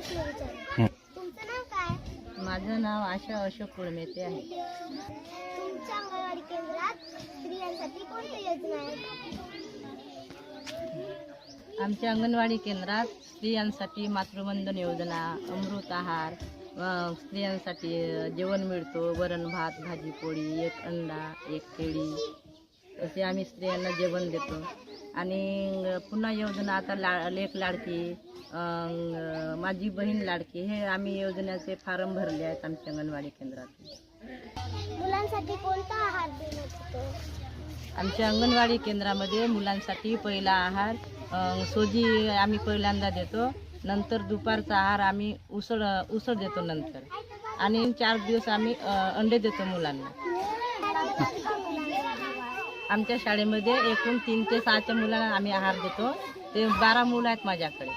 प्रश्न विचार. तुमचं नाव काय? माझं नाव आशा अशोक कुळमेते आहे. तुमच्या अंगणवाडी केंद्रात स्त्रियांसाठी कोणत्या योजना आहेत? आमच्या अंगणवाडी केंद्रात स्त्रियांसाठी मातृवंदन योजना, अमृत आहार, स्त्रियांसाठी जेवण मिळतो, वरण भात, भाजी पोळी, एक अंडा, एक केळी, असे आम्ही स्त्रियांना जेवण देतो. आणि पुन्हा योजना आता लेक लाडकी, माझी बहीण लाडकी, हे आम्ही योजनेचे फॉर्म भरले आहेत आमच्या अंगणवाडी केंद्रात. मुलांसाठी कोणता आहार देण्यात येतो? आमच्या अंगणवाडी केंद्रामध्ये मुलांसाठी पहिला आहार सोजी आम्ही पहिल्यांदा देतो, नंतर दुपारचा आहार आम्ही उसळ देतो नंतर, आणि 4 दिवस आम्ही अंडे देतो मुलांना. आमच्या शाळेमध्ये एकूण 3 ते 6च्या मुलांना आम्ही आहार देतो. ते 12 मुलं आहेत माझ्याकडे.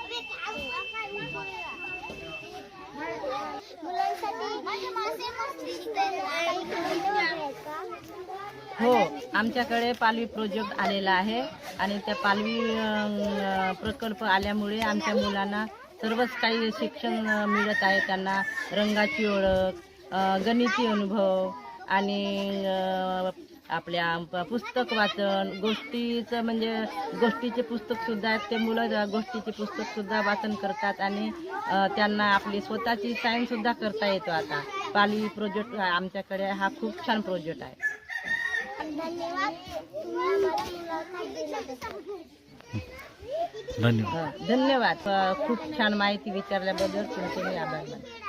हो, आमच्याकडे पालवी प्रोजेक्ट आलेला आहे आणि त्या पालवी प्रकल्प आल्यामुळे आमच्या मुलांना सर्वच काही शिक्षण मिळत आहे. त्यांना रंगाची ओळख, गणिती अनुभव आणि आपल्या पुस्तक वाचन, गोष्टीचं म्हणजे गोष्टीचे पुस्तकसुद्धा आहेत. ते मुलं गोष्टीचे पुस्तकसुद्धा वाचन करतात आणि त्यांना आपली स्वतःची सायन्ससुद्धा करता येतो. आता पालवी प्रोजेक्ट आमच्याकडे हा खूप छान प्रोजेक्ट आहे. धन्यवाद. धन्यवाद. खूप छान माहिती विचारल्याबद्दल तुमचे मी आभार मानते.